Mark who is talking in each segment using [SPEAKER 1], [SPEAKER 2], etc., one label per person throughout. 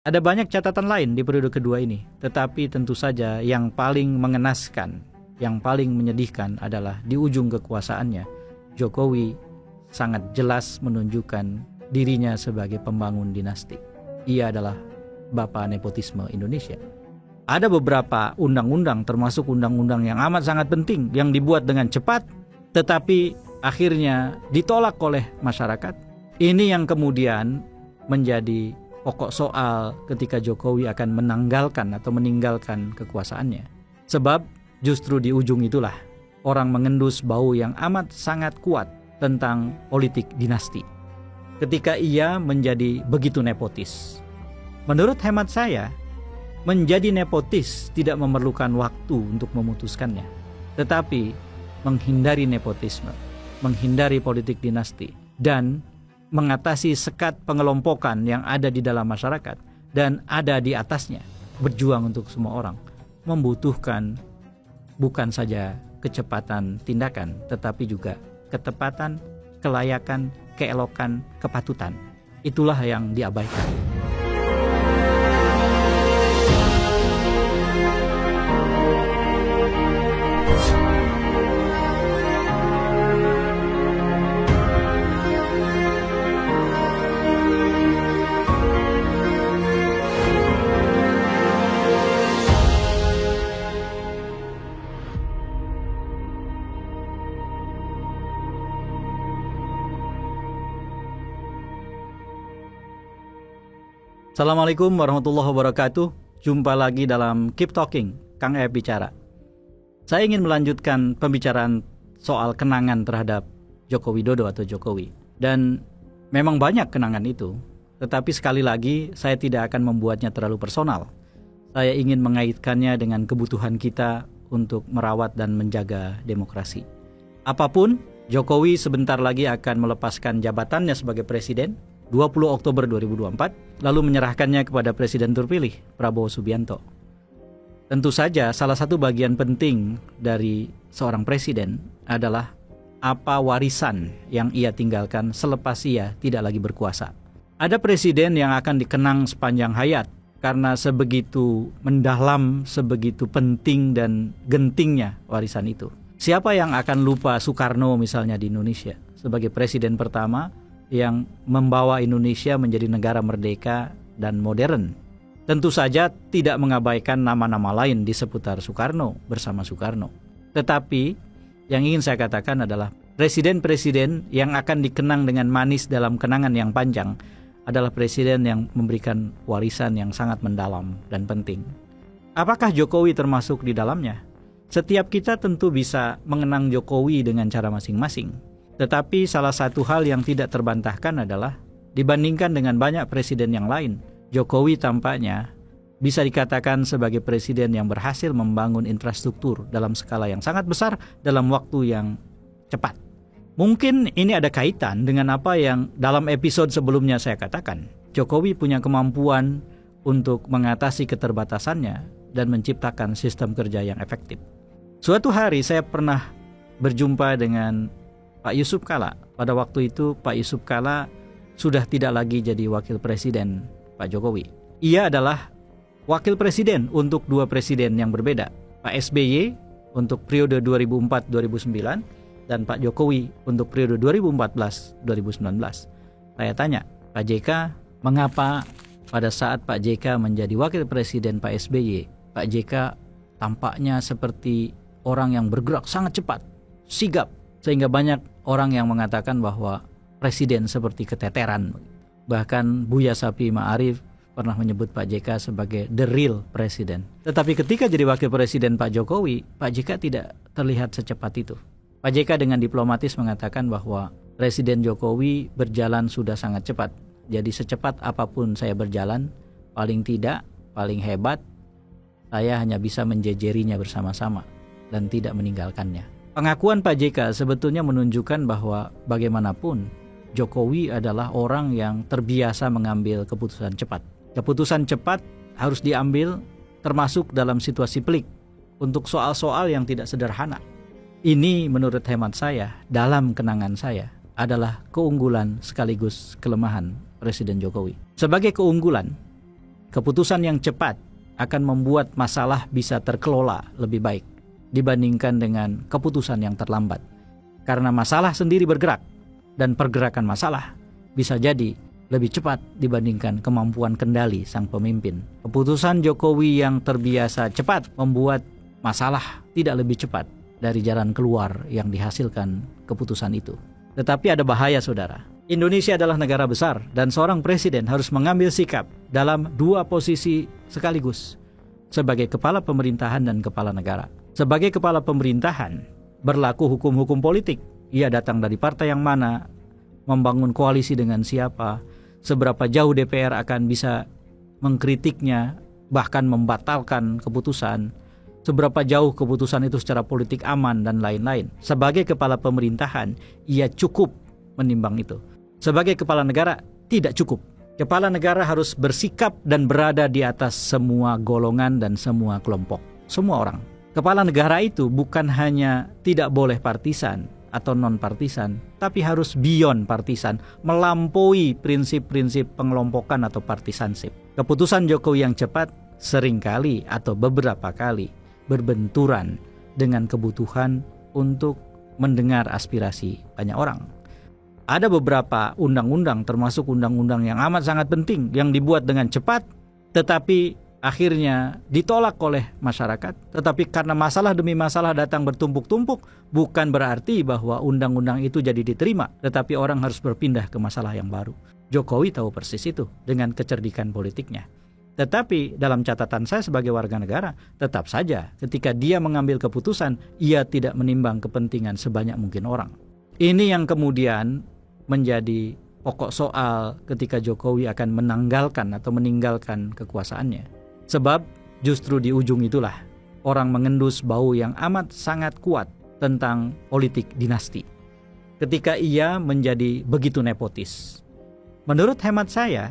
[SPEAKER 1] Ada banyak catatan lain di periode kedua ini, tetapi tentu saja yang paling mengenaskan, yang paling menyedihkan adalah di ujung kekuasaannya, Jokowi sangat jelas menunjukkan dirinya sebagai pembangun dinasti. Ia adalah Bapak Nepotisme Indonesia. Ada beberapa undang-undang, termasuk undang-undang yang amat sangat penting, yang dibuat dengan cepat, tetapi akhirnya ditolak oleh masyarakat. Ini yang kemudian menjadi pokok soal ketika Jokowi akan menanggalkan atau meninggalkan kekuasaannya. Sebab justru di ujung itulah orang mengendus bau yang amat sangat kuat tentang politik dinasti. Ketika ia menjadi begitu nepotis. Menurut hemat saya, menjadi nepotis tidak memerlukan waktu untuk memutuskannya. Tetapi menghindari nepotisme, menghindari politik dinasti, dan mengatasi sekat pengelompokan yang ada di dalam masyarakat dan ada di atasnya, berjuang untuk semua orang, membutuhkan bukan saja kecepatan tindakan, tetapi juga ketepatan, kelayakan, keelokan, kepatutan. Itulah yang diabaikan. Assalamualaikum warahmatullahi wabarakatuh. Jumpa lagi dalam Keep Talking, Kang Ep bicara. Saya ingin melanjutkan pembicaraan soal kenangan terhadap Joko Widodo atau Jokowi. Dan memang banyak kenangan itu, tetapi sekali lagi saya tidak akan membuatnya terlalu personal. Saya ingin mengaitkannya dengan kebutuhan kita untuk merawat dan menjaga demokrasi. Apapun, Jokowi sebentar lagi akan melepaskan jabatannya sebagai presiden 20 Oktober 2024, lalu menyerahkannya kepada Presiden terpilih Prabowo Subianto. Tentu saja salah satu bagian penting dari seorang presiden adalah apa warisan yang ia tinggalkan selepas ia tidak lagi berkuasa. Ada presiden yang akan dikenang sepanjang hayat karena sebegitu mendalam, sebegitu penting dan gentingnya warisan itu. Siapa yang akan lupa Soekarno misalnya di Indonesia sebagai presiden pertama yang membawa Indonesia menjadi negara merdeka dan modern. Tentu saja tidak mengabaikan nama-nama lain di seputar Soekarno bersama Soekarno. Tetapi yang ingin saya katakan adalah presiden-presiden yang akan dikenang dengan manis dalam kenangan yang panjang adalah presiden yang memberikan warisan yang sangat mendalam dan penting. Apakah Jokowi termasuk di dalamnya? Setiap kita tentu bisa mengenang Jokowi dengan cara masing-masing. Tetapi salah satu hal yang tidak terbantahkan adalah dibandingkan dengan banyak presiden yang lain, Jokowi tampaknya bisa dikatakan sebagai presiden yang berhasil membangun infrastruktur dalam skala yang sangat besar dalam waktu yang cepat. Mungkin ini ada kaitan dengan apa yang dalam episode sebelumnya saya katakan. Jokowi punya kemampuan untuk mengatasi keterbatasannya dan menciptakan sistem kerja yang efektif. Suatu hari saya pernah berjumpa dengan Pak Yusuf Kalla. Pada waktu itu Pak Yusuf Kalla sudah tidak lagi jadi wakil presiden Pak Jokowi. Ia adalah wakil presiden untuk dua presiden yang berbeda. Pak SBY untuk periode 2004-2009 dan Pak Jokowi untuk periode 2014-2019. Saya tanya, Pak JK, mengapa pada saat Pak JK menjadi wakil presiden Pak SBY, Pak JK tampaknya seperti orang yang bergerak sangat cepat, sigap, sehingga banyak orang yang mengatakan bahwa presiden seperti keteteran. Bahkan Buya Sapi Ma'arif pernah menyebut Pak JK sebagai the real president. Tetapi ketika jadi wakil presiden Pak Jokowi, Pak JK tidak terlihat secepat itu. Pak JK dengan diplomatis mengatakan bahwa Presiden Jokowi berjalan sudah sangat cepat. Jadi secepat apapun saya berjalan, paling tidak, paling hebat, saya hanya bisa menjejerinya bersama-sama dan tidak meninggalkannya. Pengakuan Pak JK sebetulnya menunjukkan bahwa bagaimanapun Jokowi adalah orang yang terbiasa mengambil keputusan cepat. Keputusan cepat harus diambil termasuk dalam situasi pelik untuk soal-soal yang tidak sederhana. Ini menurut hemat saya, dalam kenangan saya, adalah keunggulan sekaligus kelemahan Presiden Jokowi. Sebagai keunggulan, Keputusan yang cepat akan membuat masalah bisa terkelola lebih baik dibandingkan dengan keputusan yang terlambat. Karena masalah sendiri bergerak, dan pergerakan masalah bisa jadi lebih cepat dibandingkan kemampuan kendali sang pemimpin. Keputusan Jokowi yang terbiasa cepat membuat masalah tidak lebih cepat dari jalan keluar yang dihasilkan keputusan itu. Tetapi ada bahaya, saudara. Indonesia adalah negara besar dan seorang presiden harus mengambil sikap dalam dua posisi sekaligus, sebagai kepala pemerintahan dan kepala negara. Sebagai kepala pemerintahan, berlaku hukum-hukum politik. Ia datang dari partai yang mana, membangun koalisi dengan siapa, seberapa jauh DPR akan bisa mengkritiknya, bahkan membatalkan keputusan, seberapa jauh keputusan itu secara politik aman, dan lain-lain. Sebagai kepala pemerintahan, ia cukup menimbang itu. Sebagai kepala negara, tidak cukup. Kepala negara harus bersikap dan berada di atas semua golongan dan semua kelompok, semua orang. Kepala negara itu bukan hanya tidak boleh partisan atau non-partisan, tapi harus beyond partisan, melampaui prinsip-prinsip pengelompokan atau partisanship. Keputusan Jokowi yang cepat seringkali atau beberapa kali berbenturan dengan kebutuhan untuk mendengar aspirasi banyak orang. Ada beberapa undang-undang, termasuk undang-undang yang amat sangat penting, yang dibuat dengan cepat, tetapi akhirnya ditolak oleh masyarakat. Tetapi karena masalah demi masalah datang bertumpuk-tumpuk, bukan berarti bahwa undang-undang itu jadi diterima, tetapi orang harus berpindah ke masalah yang baru. Jokowi tahu persis itu dengan kecerdikan politiknya. Tetapi dalam catatan saya sebagai warga negara, tetap saja ketika dia mengambil keputusan, ia tidak menimbang kepentingan sebanyak mungkin orang. Ini yang kemudian menjadi pokok soal ketika Jokowi akan meninggalkan kekuasaannya. Sebab justru di ujung itulah orang mengendus bau yang amat sangat kuat tentang politik dinasti. Ketika ia menjadi begitu nepotis. Menurut hemat saya,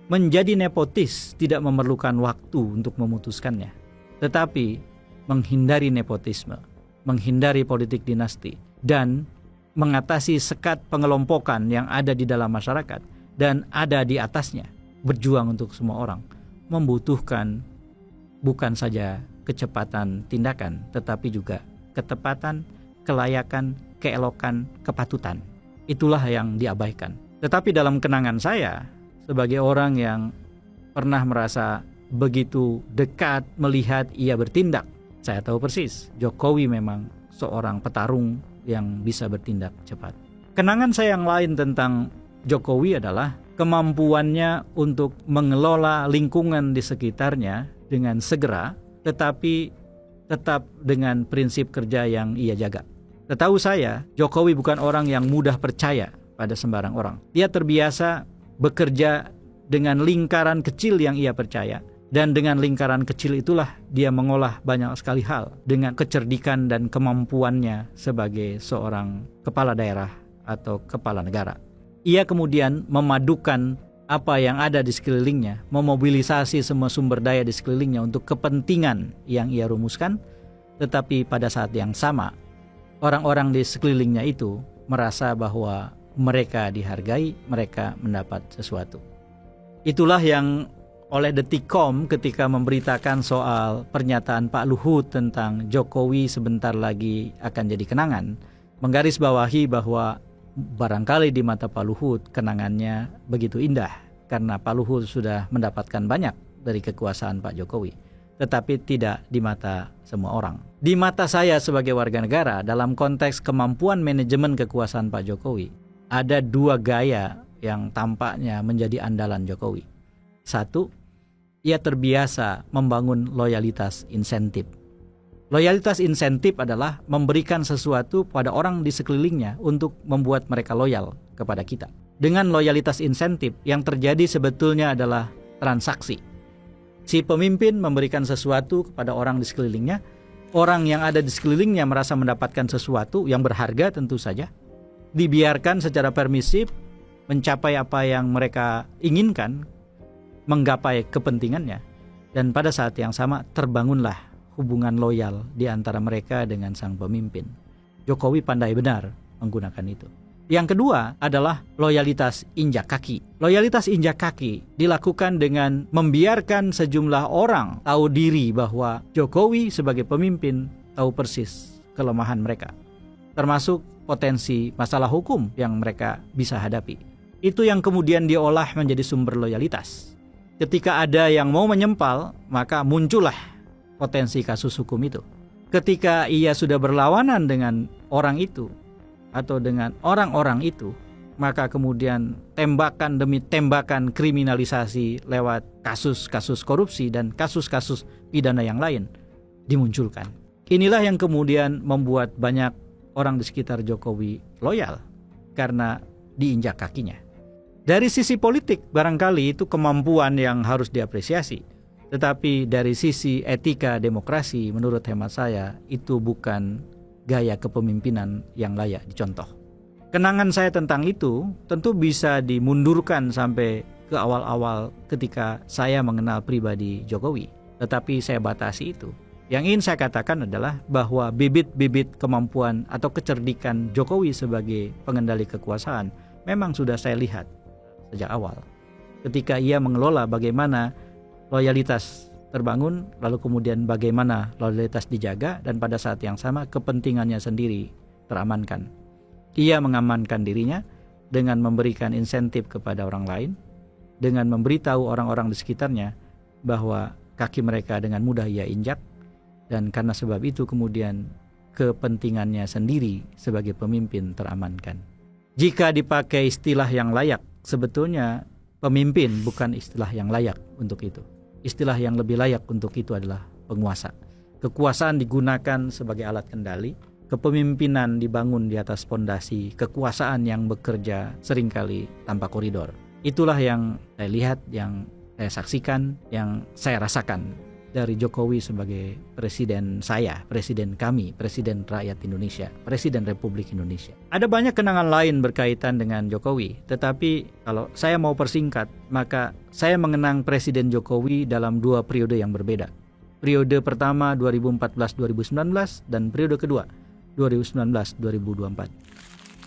[SPEAKER 1] menjadi nepotis tidak memerlukan waktu untuk memutuskannya. Tetapi menghindari nepotisme, menghindari politik dinasti, dan mengatasi sekat pengelompokan yang ada di dalam masyarakat dan ada di atasnya, berjuang untuk semua orang, membutuhkan bukan saja kecepatan tindakan, tetapi juga ketepatan, kelayakan, keelokan, kepatutan. Itulah yang diabaikan. Tetapi dalam kenangan saya, sebagai orang yang pernah merasa begitu dekat melihat ia bertindak, saya tahu persis Jokowi memang seorang petarung yang bisa bertindak cepat. Kenangan saya yang lain tentang Jokowi adalah kemampuannya untuk mengelola lingkungan di sekitarnya dengan segera, tetapi tetap dengan prinsip kerja yang ia jaga. Setahu saya, Jokowi bukan orang yang mudah percaya pada sembarang orang. Dia terbiasa bekerja dengan lingkaran kecil yang ia percaya. Dan dengan lingkaran kecil itulah dia mengolah banyak sekali hal dengan kecerdikan dan kemampuannya sebagai seorang kepala daerah atau kepala negara. Ia kemudian memadukan apa yang ada di sekelilingnya, memobilisasi semua sumber daya di sekelilingnya untuk kepentingan yang ia rumuskan, tetapi pada saat yang sama, orang-orang di sekelilingnya itu merasa bahwa mereka dihargai, mereka mendapat sesuatu. Itulah yang oleh Detikcom ketika memberitakan soal pernyataan Pak Luhut tentang Jokowi sebentar lagi akan jadi kenangan, menggarisbawahi bahwa barangkali di mata Pak Luhut kenangannya begitu indah karena Pak Luhut sudah mendapatkan banyak dari kekuasaan Pak Jokowi, tetapi tidak di mata semua orang. Di mata saya sebagai warga negara, dalam konteks kemampuan manajemen kekuasaan Pak Jokowi, ada dua gaya yang tampaknya menjadi andalan Jokowi. Satu, ia terbiasa membangun loyalitas insentif. Loyalitas insentif adalah memberikan sesuatu pada orang di sekelilingnya untuk membuat mereka loyal kepada kita. Dengan loyalitas insentif, yang terjadi sebetulnya adalah transaksi. Si pemimpin memberikan sesuatu kepada orang di sekelilingnya, orang yang ada di sekelilingnya merasa mendapatkan sesuatu yang berharga tentu saja, dibiarkan secara permisif mencapai apa yang mereka inginkan, menggapai kepentingannya, dan pada saat yang sama terbangunlah hubungan loyal di antara mereka dengan sang pemimpin. Jokowi pandai benar menggunakan itu. Yang kedua adalah loyalitas injak kaki. Loyalitas injak kaki dilakukan dengan membiarkan sejumlah orang tahu diri bahwa Jokowi sebagai pemimpin tahu persis kelemahan mereka, termasuk potensi masalah hukum yang mereka bisa hadapi. Itu yang kemudian diolah menjadi sumber loyalitas. Ketika ada yang mau menyempal, maka muncullah potensi kasus hukum itu. Ketika ia sudah berlawanan dengan orang itu atau dengan orang-orang itu, maka kemudian tembakan demi tembakan kriminalisasi lewat kasus-kasus korupsi dan kasus-kasus pidana yang lain dimunculkan. Inilah yang kemudian membuat banyak orang di sekitar Jokowi loyal karena diinjak kakinya. Dari sisi politik barangkali itu kemampuan yang harus diapresiasi. Tetapi dari sisi etika demokrasi menurut hemat saya itu bukan gaya kepemimpinan yang layak dicontoh. Kenangan saya tentang itu tentu bisa dimundurkan sampai ke awal-awal ketika saya mengenal pribadi Jokowi. Tetapi saya batasi itu. Yang ingin saya katakan adalah bahwa bibit-bibit kemampuan atau kecerdikan Jokowi sebagai pengendali kekuasaan memang sudah saya lihat sejak awal. Ketika ia mengelola bagaimana loyalitas terbangun, lalu kemudian bagaimana loyalitas dijaga, dan pada saat yang sama kepentingannya sendiri teramankan. Ia mengamankan dirinya dengan memberikan insentif kepada orang lain, dengan memberitahu orang-orang di sekitarnya bahwa kaki mereka dengan mudah ia injak, dan karena sebab itu kemudian kepentingannya sendiri sebagai pemimpin teramankan. Jika dipakai istilah yang layak, sebetulnya pemimpin bukan istilah yang layak untuk itu. Istilah yang lebih layak untuk itu adalah penguasa. Kekuasaan digunakan sebagai alat kendali, kepemimpinan dibangun di atas fondasi kekuasaan yang bekerja seringkali tanpa koridor. Itulah yang saya lihat, yang saya saksikan, yang saya rasakan dari Jokowi sebagai presiden saya, presiden kami, presiden rakyat Indonesia, presiden Republik Indonesia. Ada banyak kenangan lain berkaitan dengan Jokowi, tetapi kalau saya mau persingkat, maka saya mengenang Presiden Jokowi dalam dua periode yang berbeda. Periode pertama 2014-2019 dan periode kedua 2019-2024.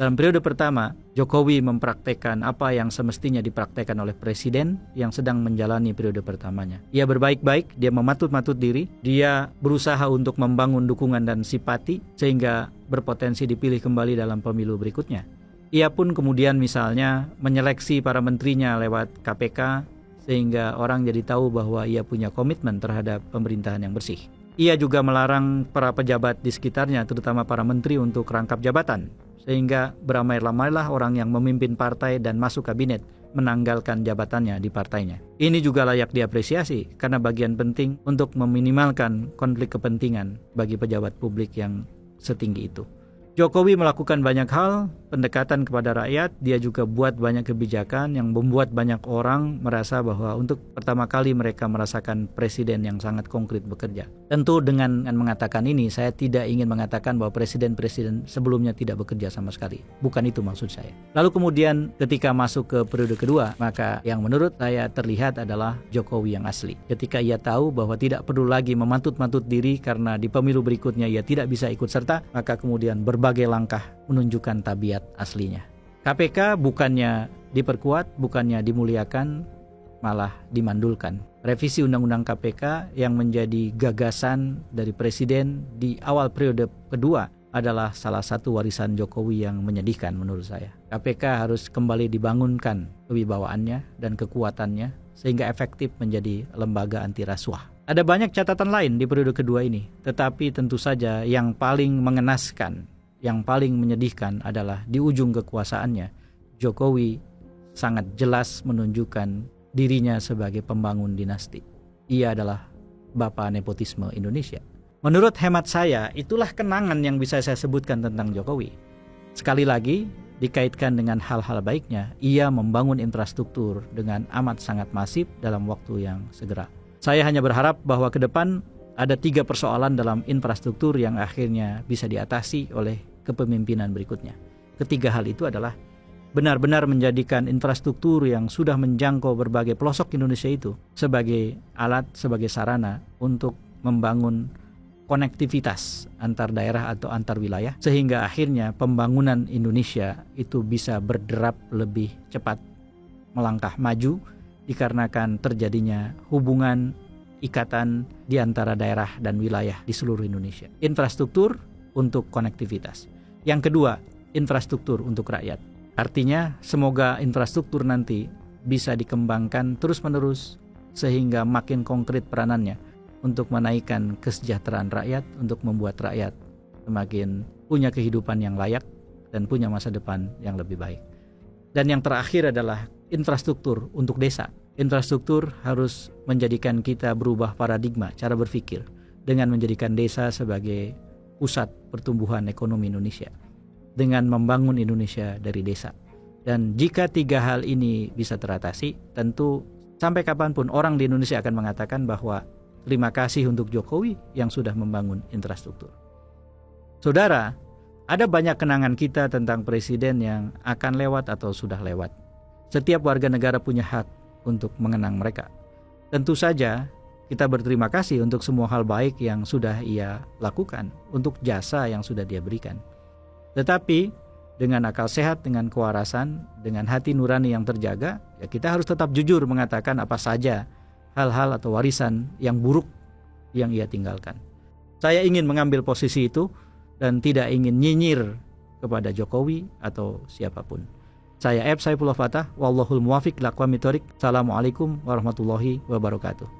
[SPEAKER 1] Dalam periode pertama, Jokowi mempraktekkan apa yang semestinya dipraktekkan oleh presiden yang sedang menjalani periode pertamanya. Ia berbaik-baik, dia mematut-matut diri, dia berusaha untuk membangun dukungan dan simpati sehingga berpotensi dipilih kembali dalam pemilu berikutnya. Ia pun kemudian misalnya menyeleksi para menterinya lewat KPK sehingga orang jadi tahu bahwa ia punya komitmen terhadap pemerintahan yang bersih. Ia juga melarang para pejabat di sekitarnya, terutama para menteri, untuk rangkap jabatan, sehingga beramai-ramailah orang yang memimpin partai dan masuk kabinet menanggalkan jabatannya di partainya. Ini juga layak diapresiasi karena bagian penting untuk meminimalkan konflik kepentingan bagi pejabat publik yang setinggi itu. Jokowi melakukan banyak hal, pendekatan kepada rakyat, dia juga buat banyak kebijakan yang membuat banyak orang merasa bahwa untuk pertama kali mereka merasakan presiden yang sangat konkret bekerja. Tentu dengan mengatakan ini, saya tidak ingin mengatakan bahwa presiden-presiden sebelumnya tidak bekerja sama sekali. Bukan itu maksud saya. Lalu kemudian ketika masuk ke periode kedua, maka yang menurut saya terlihat adalah Jokowi yang asli. Ketika ia tahu bahwa tidak perlu lagi memantut-mantut diri karena di pemilu berikutnya ia tidak bisa ikut serta, maka kemudian berbagai langkah menunjukkan tabiat aslinya. KPK bukannya diperkuat, bukannya dimuliakan, malah dimandulkan. Revisi Undang-Undang KPK yang menjadi gagasan dari Presiden di awal periode kedua adalah salah satu warisan Jokowi yang menyedihkan menurut saya. KPK harus kembali dibangunkan kewibawaannya dan kekuatannya sehingga efektif menjadi lembaga anti rasuah. Ada banyak catatan lain di periode kedua ini, tetapi tentu saja yang paling mengenaskan, yang paling menyedihkan adalah di ujung kekuasaannya, Jokowi sangat jelas menunjukkan dirinya sebagai pembangun dinasti. Ia adalah bapak nepotisme Indonesia. Menurut hemat saya, itulah kenangan yang bisa saya sebutkan tentang Jokowi. Sekali lagi, dikaitkan dengan hal-hal baiknya, ia membangun infrastruktur dengan amat sangat masif dalam waktu yang segera. Saya hanya berharap bahwa ke depan ada 3 persoalan dalam infrastruktur yang akhirnya bisa diatasi oleh kepemimpinan berikutnya. Ketiga hal itu adalah benar-benar menjadikan infrastruktur yang sudah menjangkau berbagai pelosok Indonesia itu sebagai alat, sebagai sarana untuk membangun konektivitas antar daerah atau antar wilayah, sehingga akhirnya pembangunan Indonesia itu bisa berderap lebih cepat, melangkah maju dikarenakan terjadinya hubungan ikatan di antara daerah dan wilayah di seluruh Indonesia. Infrastruktur untuk konektivitas. Yang kedua, infrastruktur untuk rakyat. Artinya semoga infrastruktur nanti bisa dikembangkan terus-menerus sehingga makin konkret peranannya untuk menaikkan kesejahteraan rakyat, untuk membuat rakyat semakin punya kehidupan yang layak dan punya masa depan yang lebih baik. Dan yang terakhir adalah infrastruktur untuk desa. Infrastruktur harus menjadikan kita berubah paradigma cara berpikir dengan menjadikan desa sebagai pusat pertumbuhan ekonomi Indonesia, dengan membangun Indonesia dari desa. Dan jika 3 hal ini bisa teratasi, tentu sampai kapanpun orang di Indonesia akan mengatakan bahwa terima kasih untuk Jokowi yang sudah membangun infrastruktur. Saudara, ada banyak kenangan kita tentang presiden yang akan lewat atau sudah lewat. Setiap warga negara punya hak untuk mengenang mereka. Tentu saja kita berterima kasih untuk semua hal baik yang sudah ia lakukan, untuk jasa yang sudah dia berikan. Tetapi dengan akal sehat, dengan kewarasan, dengan hati nurani yang terjaga, ya kita harus tetap jujur mengatakan apa saja hal-hal atau warisan yang buruk yang ia tinggalkan. Saya ingin mengambil posisi itu dan tidak ingin nyinyir kepada Jokowi atau siapapun. Saya Saifullah Fatah, wallahul muwafiq ila aqwamit thoriq. Assalamualaikum warahmatullahi wabarakatuh.